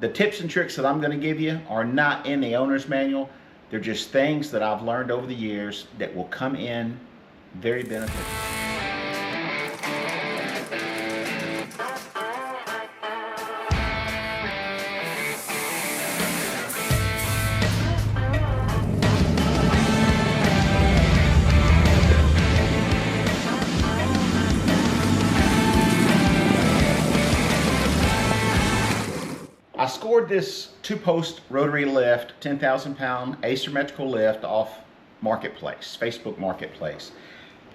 The tips and tricks that I'm going to give you are not in the owner's manual. They're just things that I've learned over the years that will come in very beneficial. I scored this two-post rotary lift, 10,000-pound asymmetrical lift off Marketplace, Facebook Marketplace.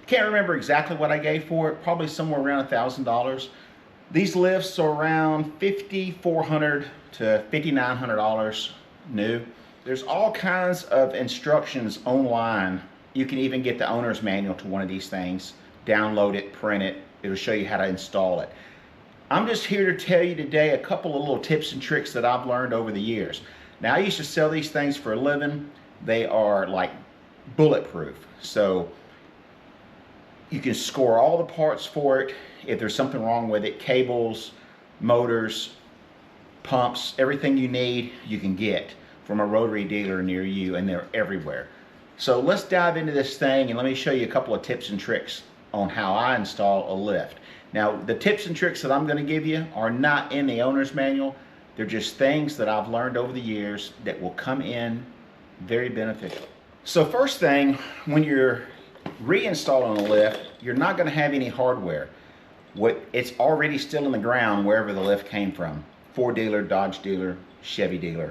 Can't remember exactly what I gave for it, probably somewhere around $1,000. These lifts are around $5,400 to $5,900 new. There's all kinds of instructions online. You can even get the owner's manual to one of these things, download it, print it. It'll show you how to install it. I'm just here to tell you today a couple of little tips and tricks that I've learned over the years. Now, I used to sell these things for a living. They are like bulletproof. So you can score all the parts for it. If there's something wrong with it, cables, motors, pumps, everything you need, you can get from a rotary dealer near you, and they're everywhere. So let's dive into this thing and let me show you a couple of tips and tricks on how I install a lift. Now, the tips and tricks that I'm going to give you are not in the owner's manual. They're just things that I've learned over the years that will come in very beneficial. So first thing, when you're reinstalling a lift, you're not going to have any hardware. It's already still in the ground wherever the lift came from. Ford dealer, Dodge dealer, Chevy dealer.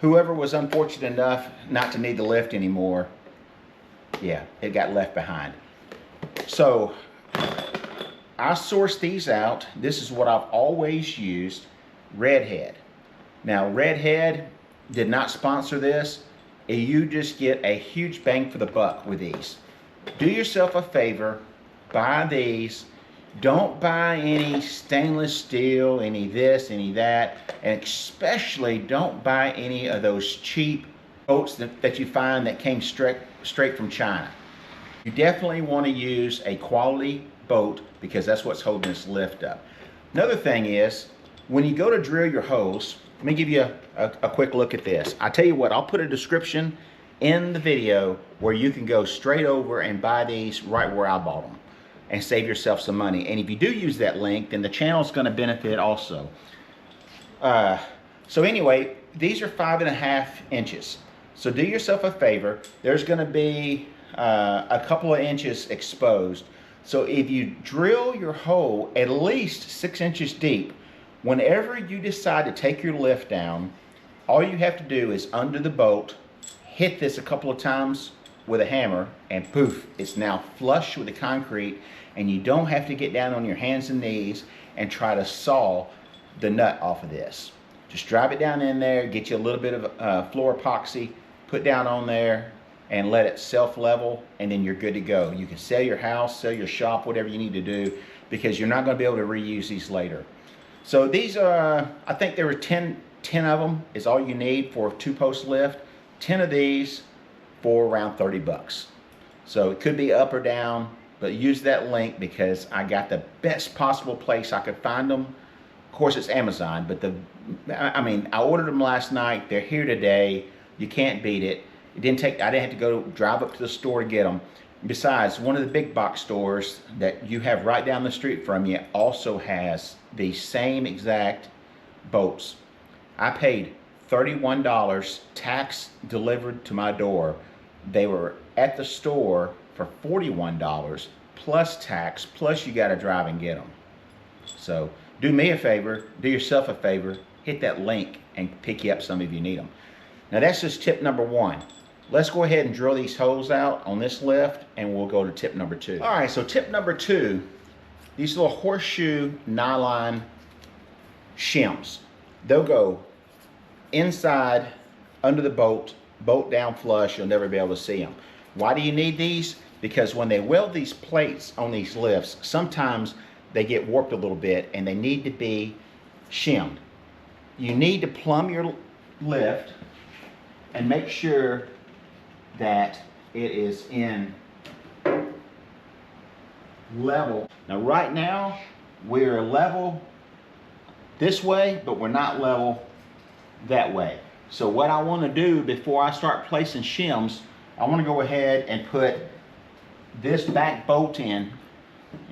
Whoever was unfortunate enough not to need the lift anymore, yeah, it got left behind. So I sourced these out. This is what I've always used, RedHead. Now, RedHead did not sponsor this. You just get a huge bang for the buck with these. Do yourself a favor, buy these. Don't buy any stainless steel, any this, any that, and especially don't buy any of those cheap bolts that you find that came straight from China. You definitely want to use a quality bolt because that's what's holding this lift up. Another thing is, when you go to drill your holes, let me give you a quick look at this. I tell you what, I'll put a description in the video where you can go straight over and buy these right where I bought them and save yourself some money. And if you do use that link, then the channel's going to benefit also. So anyway, these are 5.5 inches. So do yourself a favor. There's going to be a couple of inches exposed. So if you drill your hole at least 6 inches deep, whenever you decide to take your lift down, all you have to do is undo the bolt, hit this a couple of times with a hammer, and poof, it's now flush with the concrete, and you don't have to get down on your hands and knees and try to saw the nut off of this. Just drive it down in there, get you a little bit of floor epoxy, put down on there, and let it self-level, and then you're good to go. You can sell your house, sell your shop, whatever you need to do, because you're not going to be able to reuse these later. So these are, I think there were 10 of them is all you need for a two-post lift. 10 of these for around 30 bucks. So it could be up or down, but use that link because I got the best possible place I could find them. Of course, it's Amazon, but I ordered them last night. They're here today. You can't beat it. I didn't have to go drive up to the store to get them. Besides, one of the big box stores that you have right down the street from you also has the same exact bolts. I paid $31, tax delivered to my door. They were at the store for $41 plus tax, plus you got to drive and get them. So do me a favor, do yourself a favor, hit that link and pick you up some if you need them. Now that's just tip number one. Let's go ahead and drill these holes out on this lift and we'll go to tip number two. All right, so tip number two, these little horseshoe nylon shims. They'll go inside under the bolt down flush, you'll never be able to see them. Why do you need these? Because when they weld these plates on these lifts, sometimes they get warped a little bit and they need to be shimmed. You need to plumb your lift and make sure that it is in level. Now right now we're level this way, but we're not level that way. So what I want to do before I start placing shims, I want to go ahead and put this back bolt in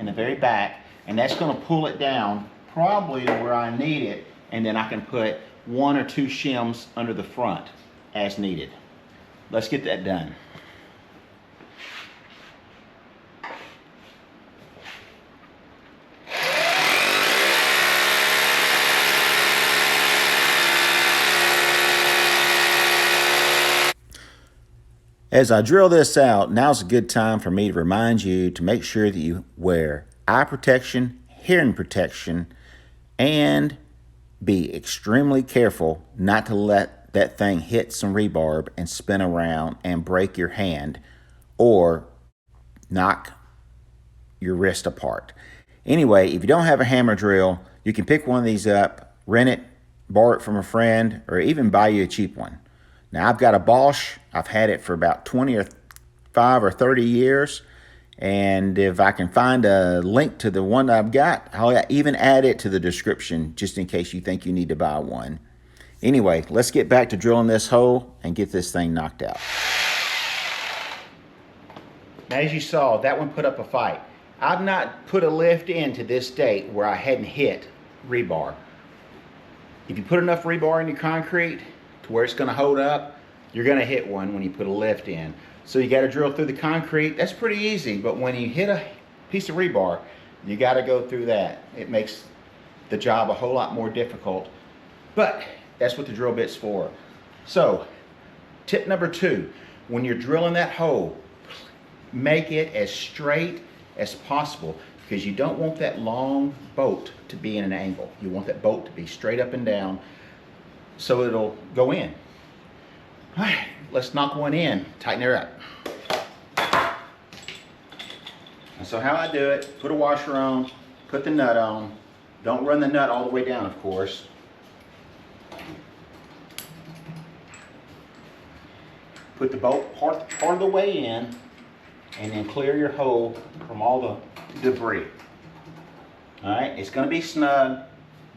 the very back, and that's going to pull it down probably to where I need it, and then I can put 1 or 2 shims under the front as needed. Let's get that done. As I drill this out, now's a good time for me to remind you to make sure that you wear eye protection, hearing protection, and be extremely careful not to let that thing hit some rebarb and spin around and break your hand or knock your wrist apart. Anyway, if you don't have a hammer drill, you can pick one of these up, rent it, borrow it from a friend, or even buy you a cheap one. Now I've got a Bosch. I've had it for about 25 or 30 years. And if I can find a link to the one that I've got, I'll even add it to the description just in case you think you need to buy one. Anyway, let's get back to drilling this hole and get this thing knocked out. Now, as you saw, that one put up a fight. I've not put a lift in to this date where I hadn't hit rebar. If you put enough rebar in your concrete to where it's going to hold up, you're going to hit one when you put a lift in. So you got to drill through the concrete. That's pretty easy, but when you hit a piece of rebar, you got to go through that. It makes the job a whole lot more difficult, but that's what the drill bit's for. So tip number 2, when you're drilling that hole, make it as straight as possible, because you don't want that long bolt to be in an angle. You want that bolt to be straight up and down so it'll go in. All right, let's knock one in, tighten her up. And so how I do it, put a washer on, put the nut on. Don't run the nut all the way down, of course. Put the bolt part of the way in, and then clear your hole from all the debris. All right, it's gonna be snug.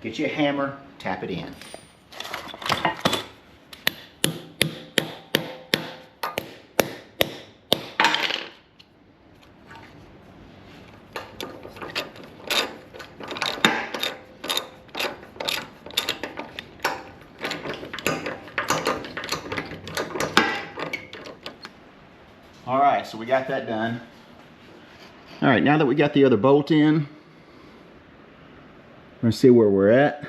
Get you a hammer, tap it in. All right, so we got that done. All right, now that we got the other bolt in, we're gonna see where we're at.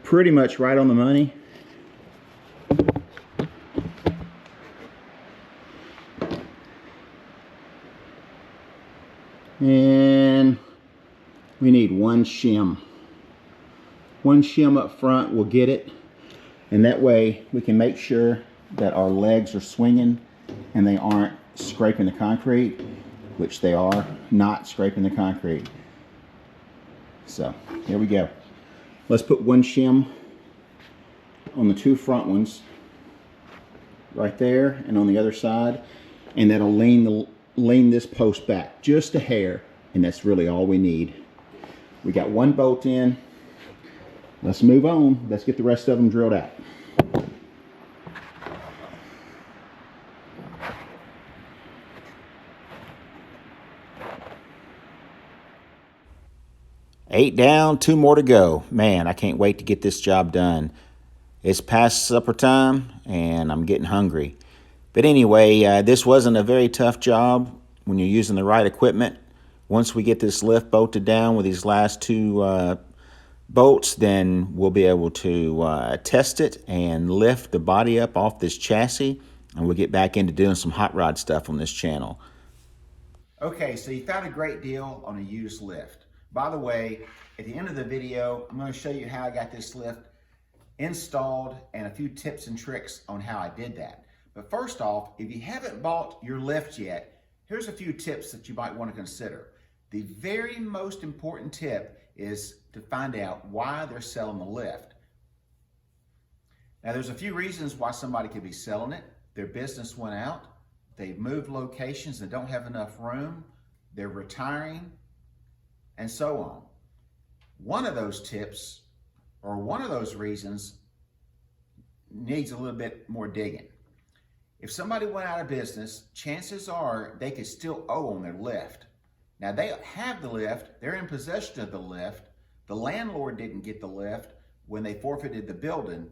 Pretty much right on the money. And we need 1 shim. 1 shim up front will get it. And that way we can make sure that our legs are swinging and they aren't scraping the concrete, which they are not scraping the concrete. So here we go. Let's put 1 shim on the 2 front ones right there and on the other side, and that'll lean this post back just a hair, and that's really all we need. We got 1 bolt in. Let's move on. Let's get the rest of them drilled out. Eight down, 2 more to go. Man, I can't wait to get this job done. It's past supper time and I'm getting hungry. But anyway, this wasn't a very tough job when you're using the right equipment. Once we get this lift bolted down with these last 2 bolts, then we'll be able to test it and lift the body up off this chassis, and we'll get back into doing some hot rod stuff on this channel. Okay, so you found a great deal on a used lift. By the way, at the end of the video, I'm going to show you how I got this lift installed and a few tips and tricks on how I did that. But first off, if you haven't bought your lift yet, here's a few tips that you might want to consider. The very most important tip is to find out why they're selling the lift. Now, there's a few reasons why somebody could be selling it. Their business went out, they've moved locations and don't have enough room, they're retiring, and so on. One of those tips, or one of those reasons, needs a little bit more digging. If somebody went out of business, chances are they could still owe on their lift. Now they have the lift, they're in possession of the lift. The landlord didn't get the lift when they forfeited the building.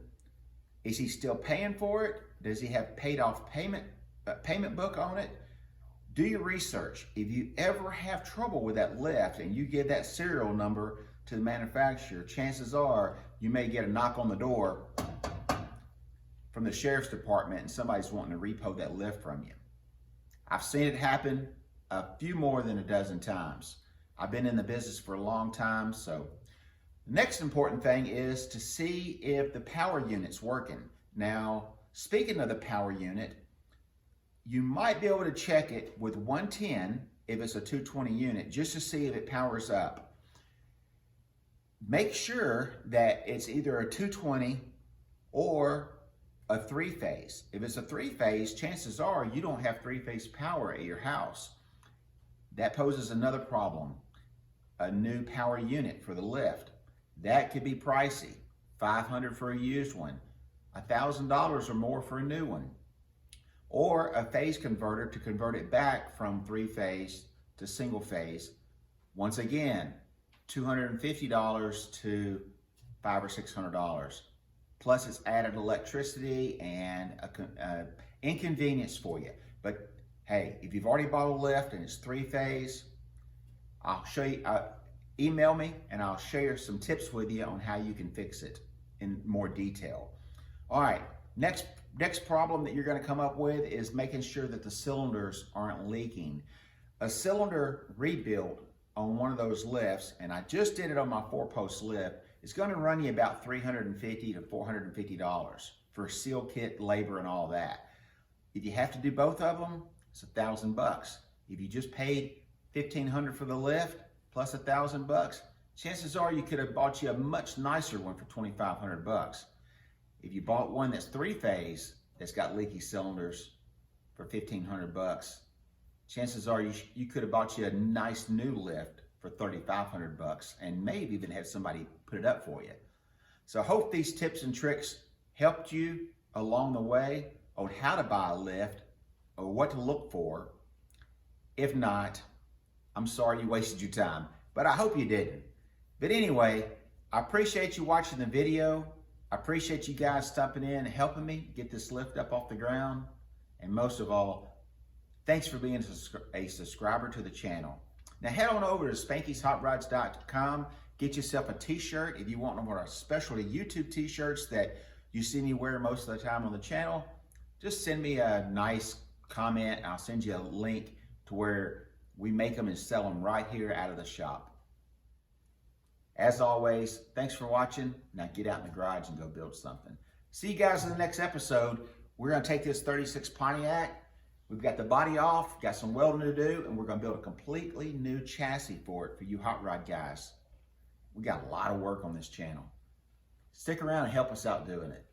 Is he still paying for it? Does he have paid off payment book on it? Do your research. If you ever have trouble with that lift and you give that serial number to the manufacturer, chances are you may get a knock on the door from the sheriff's department and somebody's wanting to repo that lift from you. I've seen it happen a few more than a dozen times. I've been in the business for a long time, so the next important thing is to see if the power unit's working. Now, speaking of the power unit, you might be able to check it with 110 if it's a 220 unit, just to see if it powers up. Make sure that it's either a 220 or a 3-phase. If it's a 3-phase, chances are you don't have 3-phase power at your house. That poses another problem. A new power unit for the lift. That could be pricey. $500 for a used one, $1,000 or more for a new one. Or a phase converter to convert it back from 3-phase to single phase. Once again, $250 to $500 or $600. Plus it's added electricity and a inconvenience for you. But hey, if you've already bought a lift and it's 3-phase, I'll show you, email me and I'll share some tips with you on how you can fix it in more detail. All right, next problem that you're going to come up with is making sure that the cylinders aren't leaking. A cylinder rebuild on one of those lifts, and I just did it on my 4-post lift, it's going to run you about $350 to $450 for seal kit, labor, and all that. If you have to do both of them, it's $1,000. If you just paid $1,500 for the lift plus $1,000, chances are you could have bought you a much nicer one for $2,500. If you bought one that's 3-phase that's got leaky cylinders for $1,500, chances are you could have bought you a nice new lift for $3,500 and maybe even had somebody put it up for you. So I hope these tips and tricks helped you along the way on how to buy a lift or what to look for. If not, I'm sorry you wasted your time, but I hope you didn't. But anyway, I appreciate you watching the video. I appreciate you guys stopping in and helping me get this lift up off the ground. And most of all, thanks for being a subscriber to the channel. Now head on over to Spanky'sHotRods.com. Get yourself a t-shirt if you want one of our specialty YouTube t-shirts that you see me wear most of the time on the channel. Just send me a nice comment. I'll send you a link to where we make them and sell them right here out of the shop. As always, thanks for watching. Now get out in the garage and go build something. See you guys in the next episode. We're going to take this 36 Pontiac. We've got the body off, got some welding to do, and we're going to build a completely new chassis for it for you hot rod guys. We got a lot of work on this channel. Stick around and help us out doing it.